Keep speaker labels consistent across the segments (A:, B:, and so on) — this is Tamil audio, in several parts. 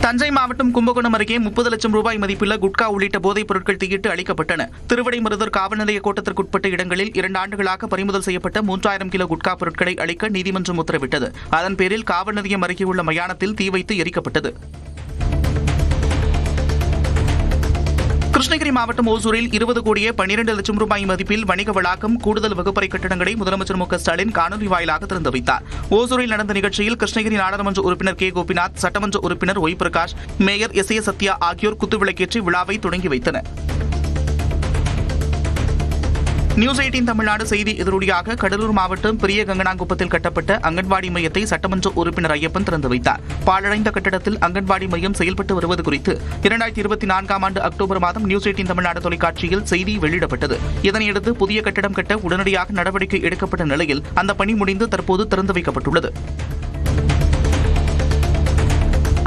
A: தஞ்சை மாவட்டம் கும்பகோணம் அருகே 30 லட்சம் ரூபாய் மதிப்புள்ள குட்கா உள்ளிட்ட போதைப் பொருட்கள் தீயிட்டு அளிக்கப்பட்டன. திருவிடைமருதூர் காவல் நிலைய கோட்டத்திற்குட்பட்ட இடங்களில் 2 ஆண்டுகளாக பறிமுதல் செய்யப்பட்ட 3000 கிலோ குட்கா பொருட்களை அளிக்க நீதிமன்றம் உத்தரவிட்டது. அதன் பேரில் காவல் நிலையம் அருகே உள்ள மயானத்தில் தீ வைத்து எரிக்கப்பட்டது. கிருஷ்ணகிரி மாவட்டம் ஓசூரில் 20 கோடியே 12 லட்சம் ரூபாய் மதிப்பில் வணிக வளாகம் கூடுதல் வகுப்பறை கட்டடங்களை முதலமைச்சர் மு க ஸ்டாலின் காணொலி வாயிலாக திறந்து வைத்தார். ஓசூரில் நடந்த நிகழ்ச்சியில் கிருஷ்ணகிரி நாடாளுமன்ற உறுப்பினர் கே கோபிநாத், சட்டமன்ற உறுப்பினர் Y Prakash, mayor S A Sathya ஆகியோர் குத்துவிளக்கேற்றி விழாவை தொடங்கி வைத்தனர். நியூஸ் 18 தமிழ்நாடு செய்தி எதிரொலியாக கடலூர் மாவட்டம் பெரிய கங்கனாங்குப்பத்தில் கட்டப்பட்ட அங்கன்வாடி மையத்தை சட்டமன்ற உறுப்பினர் ஐயப்பன் திறந்து வைத்தார். பாழடைந்த கட்டடத்தில் அங்கன்வாடி மையம் செயல்பட்டு வருவது குறித்து 2024 ஆண்டு அக்டோபர் மாதம் நியூஸ் 18 தமிழ்நாடு தொலைக்காட்சியில் செய்தி வெளியிடப்பட்டது. இதனையடுத்து புதிய கட்டடம் கட்ட உடனடியாக நடவடிக்கை எடுக்கப்பட்ட நிலையில் அந்த பணி முடிந்து தற்போது திறந்து வைக்கப்பட்டுள்ளது.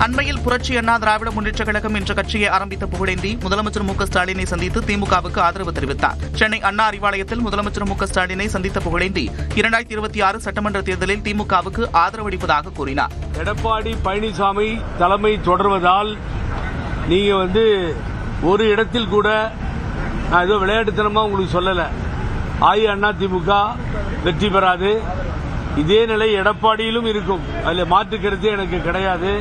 A: அண்மையில் புரட்சி அண்ணா திராவிட முன்னேற்றக் கழகம் என்ற கட்சியை ஆரம்பித்த புகழேந்தி முதலமைச்சர் மு க ஸ்டாலினை சந்தித்து திமுகவுக்கு ஆதரவு தெரிவித்தார். சென்னை அண்ணா அறிவாலயத்தில் முதலமைச்சர் மு க ஸ்டாலினை சந்தித்த புகழேந்தி 2026 சட்டமன்ற தேர்தலில் திமுகவுக்கு ஆதரவளிப்பதாக கூறினார்.
B: எடப்பாடி பழனிசாமி தலைமை தொடர்வதால் நீங்க ஒரு இடத்தில் கூட நான் ஏதோ விளையாட்டுத்தனமா உங்களுக்கு சொல்லல, அதிமுக வெற்றி பெறாது. இதே நிலை எடப்பாடியிலும் இருக்கும், அதில் மாற்று கருத்து எனக்கு கிடையாது.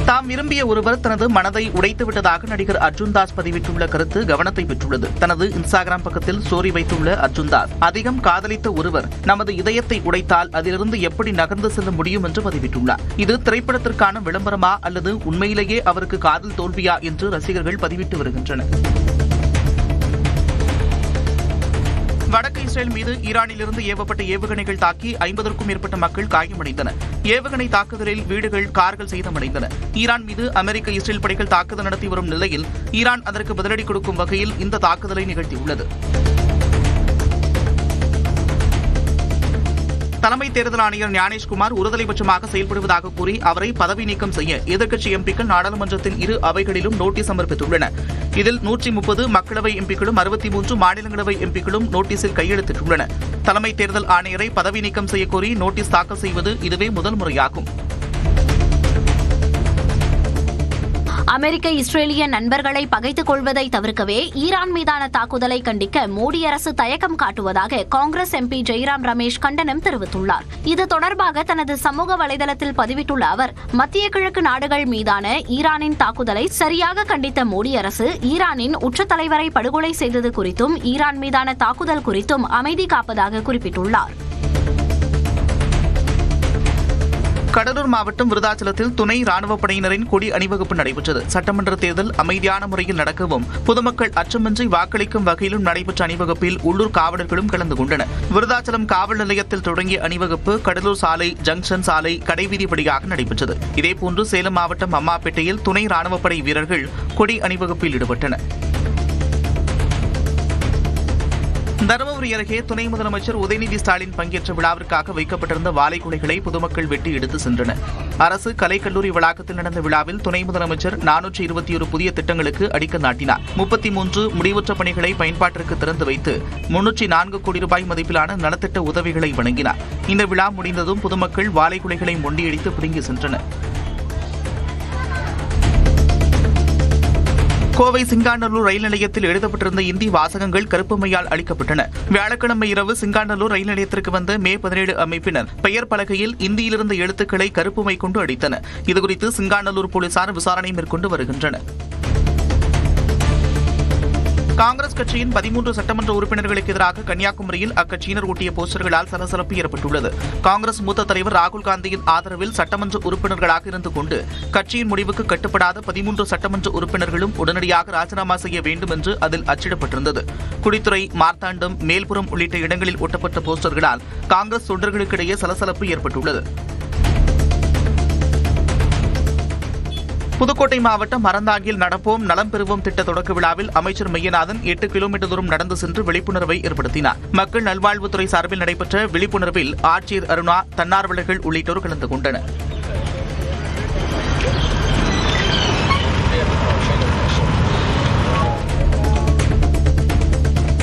A: தாம் விரும்பிய ஒருவர் தனது மனதை உடைத்து விட்டதாக நடிகர் அர்ஜுன் தாஸ் பதிவிட்டுள்ள கருத்து கவனத்தை பெற்றுள்ளது. தனது இன்ஸ்டாகிராம் பக்கத்தில் ஸ்டோரி வைத்துள்ள அர்ஜுன் தாஸ், அதிகம் காதலித்த ஒருவர் நமது இதயத்தை உடைத்தால் அதிலிருந்து எப்படி நகர்ந்து செல்ல முடியும் என்று பதிவிட்டுள்ளார். இது திரைப்படத்திற்கான விளம்பரமா அல்லது உண்மையிலேயே அவருக்கு காதல் தோல்வியா என்று ரசிகர்கள் பதிவிட்டு வருகின்றனர். வடக்கு இஸ்ரேல் மீது ஈரானிலிருந்து ஏவப்பட்ட ஏவுகணைகள் தாக்கி 50க்கும் மேற்பட்ட மக்கள் காயமடைந்தனர். ஏவுகணை தாக்குதலில் வீடுகள், கார்கள் சேதமடைந்தன. ஈரான் மீது அமெரிக்க, இஸ்ரேல் படைகள் தாக்குதல் நடத்தி வரும் நிலையில் ஈரான் அதற்கு பதிலடி கொடுக்கும் வகையில் இந்த தாக்குதலை நிகழ்த்தியுள்ளது. தலைமை தேர்தல் ஆணையர் ஞானேஷ்குமார் ஒருதலைபட்சமாக செயல்படுவதாக கூறி அவரை பதவி நீக்கம் செய்ய எதிர்க்கட்சி எம்பிக்கள் நாடாளுமன்றத்தின் 2 அவைகளிலும் நோட்டீஸ் சமர்ப்பித்துள்ளனர். இதில் 130 மக்களவை எம்பிக்களும் 63 மாநிலங்களவை எம்பிக்களும் நோட்டீஸில் கையெழுத்திட்டுள்ளனர். தலைமை தேர்தல் ஆணையரை பதவி நீக்கம் செய்யக்கோரி நோட்டீஸ் தாக்கல் செய்வது இதுவே முதல் முறையாகும்.
C: அமெரிக்க, இஸ்ரேலிய நண்பர்களை பகைத்துக் கொள்வதை தவிர்க்கவே ஈரான் மீதான தாக்குதலை கண்டிக்க மோடி அரசு தயக்கம் காட்டுவதாக காங்கிரஸ் எம்பி ஜெய்ராம் ரமேஷ் கண்டனம் தெரிவித்துள்ளார். இது தொடர்பாக தனது சமூக வலைதளத்தில் பதிவிட்டுள்ள அவர், மத்திய கிழக்கு நாடுகள் மீதான ஈரானின் தாக்குதலை சரியாக கண்டித்த மோடி அரசு ஈரானின் உச்ச தலைவரை படுகொலை செய்தது குறித்தும் ஈரான் மீதான தாக்குதல் குறித்தும் அமைதி காப்பதாக குறிப்பிட்டுள்ளார்.
A: கடலூர் மாவட்டம் விருதாச்சலத்தில் துணை ராணுவப் படையினரின் கொடி அணிவகுப்பு நடைபெற்றது. சட்டமன்ற தேர்தல் அமைதியான முறையில் நடக்கவும் பொதுமக்கள் அச்சமின்றி வாக்களிக்கும் வகையிலும் நடைபெற்ற அணிவகுப்பில் உள்ளூர் காவலர்களும் கலந்து கொண்டனர். விருதாச்சலம் காவல் நிலையத்தில் தொடங்கிய அணிவகுப்பு கடலூர் சாலை, ஜங்ஷன் சாலை, கடைவீதி படியாக நடைபெற்றது. இதேபோன்று சேலம் மாவட்டம் அம்மாப்பேட்டையில் துணை ராணுவப் படை வீரர்கள் கொடி அணிவகுப்பில் ஈடுபட்டனர். தருமபுரி அருகே துணை முதலமைச்சர் உதயநிதி ஸ்டாலின் பங்கேற்ற விழாவிற்காக வைக்கப்பட்டிருந்த வாழை குலைகளை பொதுமக்கள் வெட்டி எடுத்து சென்றனர். அரசு கலைக்கல்லூரி வளாகத்தில் நடந்த விழாவில் துணை முதலமைச்சர் 421 புதிய திட்டங்களுக்கு அடிக்கல் நாட்டினார். 33 முடிவுற்ற பணிகளை பயன்பாட்டிற்கு திறந்து வைத்து 304 கோடி ரூபாய் மதிப்பிலான நலத்திட்ட உதவிகளை வழங்கினார். இந்த விழா முடிந்ததும் பொதுமக்கள் வாழை குலைகளை மொண்டியடித்து பிடுங்கி சென்றனர். கோவை சிங்காநல்லூர் ரயில் நிலையத்தில் எழுதப்பட்டிருந்த இந்தி வாசகங்கள் கருப்பு மையால் அளிக்கப்பட்டன. வியாழக்கிழமை இரவு சிங்காநல்லூர் ரயில் நிலையத்திற்கு வந்த மே 17 அமைப்பினர் பெயர் பலகையில் இந்தியிலிருந்த எழுத்துக்களை கருப்பு மை கொண்டு அடித்தனர். இதுகுறித்து சிங்காநல்லூர் போலீசார் விசாரணை மேற்கொண்டு வருகின்றனர். காங்கிரஸ் கட்சியின் 13 சட்டமன்ற உறுப்பினர்களுக்கு எதிராக கன்னியாகுமரியில் அக்கட்சியினர் ஒட்டிய போஸ்டர்களால் சலசலப்பு ஏற்பட்டுள்ளது. காங்கிரஸ் மூத்த தலைவர் ராகுல் காந்தியின் ஆதரவில் சட்டமன்ற உறுப்பினர்களாக இருந்து கொண்டு கட்சியின் முடிவுக்கு கட்டுப்படாத 13 சட்டமன்ற உறுப்பினர்களும் உடனடியாக ராஜினாமா செய்ய வேண்டும் என்று அதில் அச்சிடப்பட்டிருந்தது. குடித்துறை, மார்த்தாண்டம், மேல்புறம் உள்ளிட்ட இடங்களில் ஒட்டப்பட்ட போஸ்டர்களால் காங்கிரஸ் தொண்டர்களுக்கிடையே சலசலப்பு ஏற்பட்டுள்ளது. புதுக்கோட்டை மாவட்டம் அறந்தாங்கியில் நடப்போம் நலம் பெறுவோம் திட்ட தொடக்க விழாவில் அமைச்சர் மையநாதன் 8 கிலோமீட்டர் தூரம் நடந்து சென்று விழிப்புணர்வை ஏற்படுத்தினார். மக்கள் நல்வாழ்வுத்துறை சார்பில் நடைபெற்ற விழிப்புணர்வில் ஆட்சியர் அருணா, தன்னார்வலர்கள் உள்ளிட்டோர் கலந்து கொண்டனர்.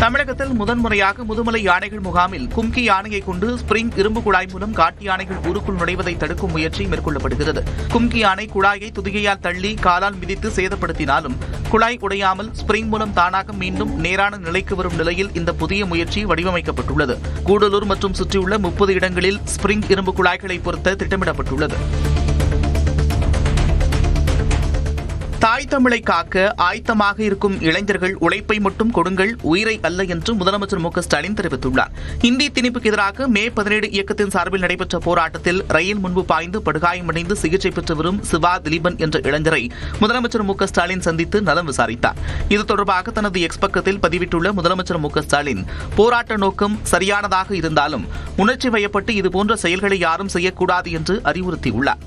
A: தமிழகத்தில் முதன்முறையாக முதுமலை யானைகள் முகாமில் கும்கி யானையை கொண்டு ஸ்பிரிங் இரும்பு குழாய் மூலம் காட்டு யானைகள் ஊருக்குள் நுழைவதை தடுக்கும் முயற்சி மேற்கொள்ளப்படுகிறது. கும்கி யானை குழாயை துதிகையால் தள்ளி காலால் மிதித்து சேதப்படுத்தினாலும் குழாய் உடையாமல் ஸ்பிரிங் மூலம் தானாக மீண்டும் நேரான நிலைக்கு வரும் நிலையில் இந்த புதிய முயற்சி வடிவமைக்கப்பட்டுள்ளது. கூடலூர் மற்றும் சுற்றியுள்ள 30 இடங்களில் ஸ்பிரிங் இரும்பு குழாய்களை பொருத்த திட்டமிடப்பட்டுள்ளது. தாய் தமிழை காக்க ஆயத்தமாக இருக்கும் இளைஞர்கள் உழைப்பை மட்டும் கொடுங்கள், உயிரை அல்ல என்று முதலமைச்சர் மு.க.ஸ்டாலின் தெரிவித்துள்ளார். இந்தி திணிப்புக்கு எதிராக மே 17 இயக்கத்தின் சார்பில் நடைபெற்ற போராட்டத்தில் ரயில் முன்பு பாய்ந்து படுகாயமடைந்து சிகிச்சை பெற்று வரும் சிவா திலீபன் என்ற இளைஞரை முதலமைச்சர் மு.க.ஸ்டாலின் சந்தித்து நலம் விசாரித்தார். இது தொடர்பாக தனது எக்ஸ் பக்கத்தில் பதிவிட்டுள்ள முதலமைச்சர் மு.க.ஸ்டாலின் போராட்ட நோக்கம் சரியானதாக இருந்தாலும் உணர்ச்சி வயப்பட்டு இதுபோன்ற செயல்களை யாரும் செய்யக்கூடாது என்று அறிவுறுத்தியுள்ளார்.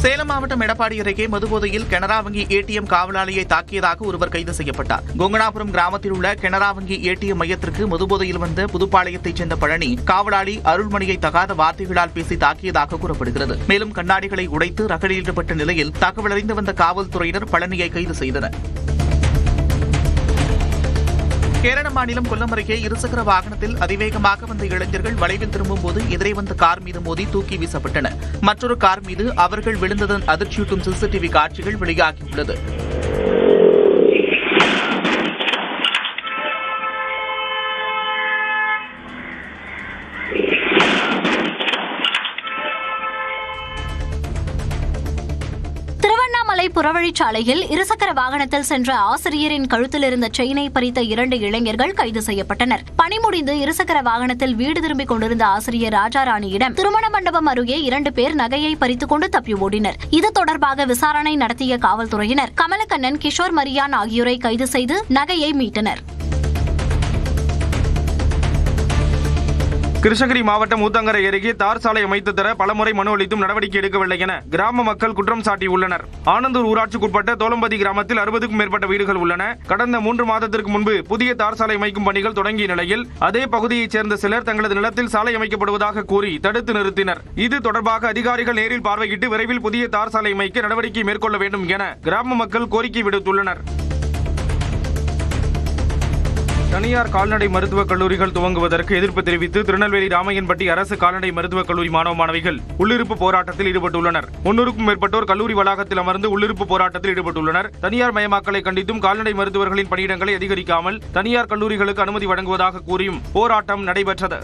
A: சேலம் மாவட்டம் எடப்பாடி அருகே மதுபோதையில் கனரா வங்கி ஏடிஎம் காவலாளியை தாக்கியதாக ஒருவர் கைது செய்யப்பட்டார். கொங்கனாபுரம் கிராமத்தில் உள்ள கனரா வங்கி ஏடிஎம் மையத்திற்கு மதுபோதையில் வந்த புதுப்பாளையத்தைச் சேர்ந்த பழனி காவலாளி அருள்மணியை தகாத வார்த்தைகளால் பேசி தாக்கியதாக கூறப்படுகிறது. மேலும் கண்ணாடிகளை உடைத்து ரகளையிடப்பட்ட நிலையில் தகவல் அறிந்து வந்த காவல்துறையினர் பழனியை கைது செய்தனர். கேரள மாநிலம் கொல்லம் அருகே இருசக்கர வாகனத்தில் அதிவேகமாக வந்த இளைஞர்கள் வளைவில் திரும்பும்போது எதிரே வந்த கார் மீது மோதி தூக்கி வீசப்பட்டனர். மற்றொரு கார் மீது அவர்கள் விழுந்ததன் அதிர்ச்சியூட்டும் சிசிடிவி காட்சிகள் வெளியாகியுள்ளது.
C: திருவண்ணாமலை புறவழிச்சாலையில் இருசக்கர வாகனத்தில் சென்ற ஆசிரியரின் கழுத்தில் இருந்த செயினை பறித்த 2 இளைஞர்கள் கைது செய்யப்பட்டனர். பணி முடிந்து இருசக்கர வாகனத்தில் வீடு திரும்பிக் கொண்டிருந்த ஆசிரியர் ராஜாராணியிடம் திருமண மண்டபம் அருகே 2 பேர் நகையை பறித்துக் கொண்டு தப்பி ஓடினர். இது தொடர்பாக விசாரணை நடத்திய காவல்துறையினர் கமலக்கண்ணன், கிஷோர் மரியான் ஆகியோரை கைது செய்து நகையை மீட்டனர்.
D: கிருஷ்ணகிரி மாவட்டம் ஊத்தங்கரை அருகே தார் சாலை அமைத்து தர பலமுறை மனு அளித்தும் நடவடிக்கை எடுக்கவில்லை என கிராம மக்கள் குற்றம் சாட்டியுள்ளனர். ஆனந்தூர் ஊராட்சிக்குட்பட்ட தோலம்பதி கிராமத்தில் 60க்கும் மேற்பட்ட வீடுகள் உள்ளன. கடந்த 3 மாதத்திற்கு முன்பு புதிய தார் சாலை அமைக்கும் பணிகள் தொடங்கிய நிலையில் அதே பகுதியைச் சேர்ந்த சிலர் தங்களது நிலத்தில் சாலை அமைக்கப்படுவதாக கூறி தடுத்து நிறுத்தினர். இது தொடர்பாக அதிகாரிகள் நேரில் பார்வையிட்டு விரைவில் புதிய தார் சாலை அமைக்க நடவடிக்கை மேற்கொள்ள வேண்டும் என கிராம மக்கள் கோரிக்கை விடுத்துள்ளனர். தனியார் கால்நடை மருத்துவக் கல்லூரிகள் துவங்குவதற்கு எதிர்ப்பு தெரிவித்து திருநெல்வேலி ராமையன்பட்டி அரசு கால்நடை மருத்துவக் கல்லூரி மாணவ மாணவிகள் உள்ளிருப்பு போராட்டத்தில் ஈடுபட்டுள்ளனர். 300க்கும் மேற்பட்டோர் கல்லூரி வளாகத்தில் அமர்ந்து உள்ளிருப்பு போராட்டத்தில் ஈடுபட்டுள்ளனர். தனியார் மயமாக்கலை கண்டித்தும் கால்நடை மருத்துவர்களின் பணியிடங்களை அதிகரிக்காமல் தனியார் கல்லூரிகளுக்கு அனுமதி வழங்குவதாக கூறியும் போராட்டம் நடைபெற்றது.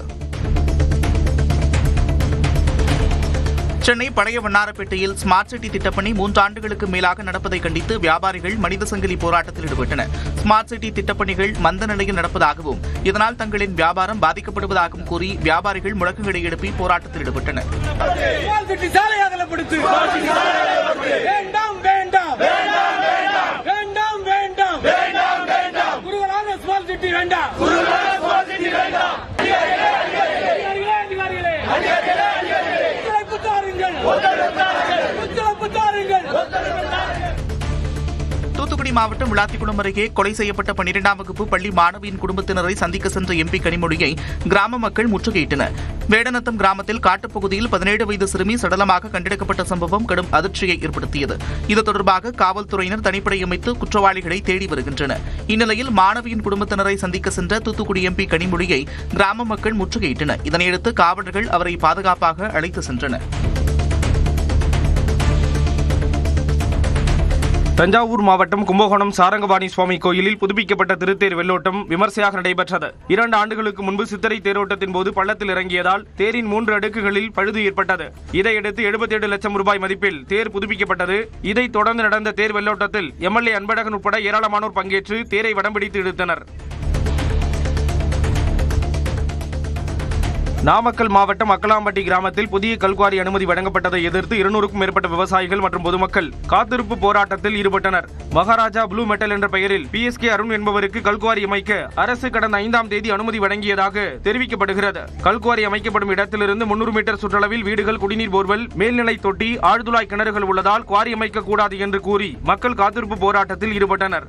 A: சென்னை பழைய வண்ணாரப்பேட்டையில் ஸ்மார்ட் சிட்டி திட்டப்பணி 3 ஆண்டுகளுக்கு மேலாக நடப்பதை கண்டித்து வியாபாரிகள் மனித சங்கிலி போராட்டத்தில் ஈடுபட்டனர். ஸ்மார்ட் சிட்டி திட்டப்பணிகள் மந்த நிலையில் நடப்பதாகவும் இதனால் தங்களின் வியாபாரம் பாதிக்கப்படுவதாகவும் கூறி வியாபாரிகள் முழக்கங்களை எழுப்பி போராட்டத்தில் ஈடுபட்டனர். தூத்துக்குடி மாவட்டம் விளாத்திக்குளம் அருகே கொலை செய்யப்பட்ட 12ஆம் வகுப்பு பள்ளி மாணவியின் குடும்பத்தினரை சந்திக்க சென்ற எம்பி கனிமொழியை கிராம மக்கள் முற்றுகையிட்டனர். வேடநத்தம் கிராமத்தில் காட்டுப்பகுதியில் 17 வயது சிறுமி சடலமாக கண்டெடுக்கப்பட்ட சம்பவம் கடும் அதிர்ச்சியை ஏற்படுத்தியது. இது தொடர்பாக காவல்துறையினர் தனிப்படை அமைத்து குற்றவாளிகளை தேடி வருகின்றனர். இந்நிலையில் மாணவியின் குடும்பத்தினரை சந்திக்க சென்ற தூத்துக்குடி எம்பி கனிமொழியை கிராம மக்கள் முற்றுகையிட்டனர். இதனையடுத்து காவலர்கள் அவரை பாதுகாப்பாக அழைத்து சென்றனர்.
D: தஞ்சாவூர் மாவட்டம் கும்பகோணம் சாரங்கபாணி சுவாமி கோயிலில் புதுப்பிக்கப்பட்ட திருத்தேர் வெள்ளோட்டம் விமர்சையாக நடைபெற்றது. 2 ஆண்டுகளுக்கு முன்பு சித்திரை தேரோட்டத்தின் போது பள்ளத்தில் இறங்கியதால் தேரின் 3 அடுக்குகளில் பழுது ஏற்பட்டது. இதையடுத்து 77 லட்சம் ரூபாய் மதிப்பில் தேர் புதுப்பிக்கப்பட்டது. இதைத் தொடர்ந்து நடந்த தேர் வெள்ளோட்டத்தில் எம்எல்ஏ அன்பழகன் உட்பட ஏராளமானோர் பங்கேற்று தேரை வடம்பிடித்து இழுத்தனர். நாமக்கல் மாவட்டம் அக்கலாம்பட்டி கிராமத்தில் புதிய கல்குவாரி அனுமதி வழங்கப்பட்டதை எதிர்த்து 200க்கும் மேற்பட்ட விவசாயிகள் மற்றும் பொதுமக்கள் காத்திருப்பு போராட்டத்தில் ஈடுபட்டனர். மகாராஜா ப்ளூ மெட்டல் என்ற பெயரில் PSK அருண் என்பவருக்கு கல்குவாரி அமைக்க அரசு கடந்த 5ஆம் தேதி அனுமதி வழங்கியதாக தெரிவிக்கப்படுகிறது. கல்குவாரி அமைக்கப்படும் இடத்திலிருந்து 300 மீட்டர் சுற்றளவில் வீடுகள், குடிநீர் போர்வெல், மேல்நிலை தொட்டி, ஆழ்துளாய் கிணறுகள் உள்ளதால் குவாரி அமைக்க கூடாது என்று கூறி மக்கள் காத்திருப்பு போராட்டத்தில் ஈடுபட்டனர்.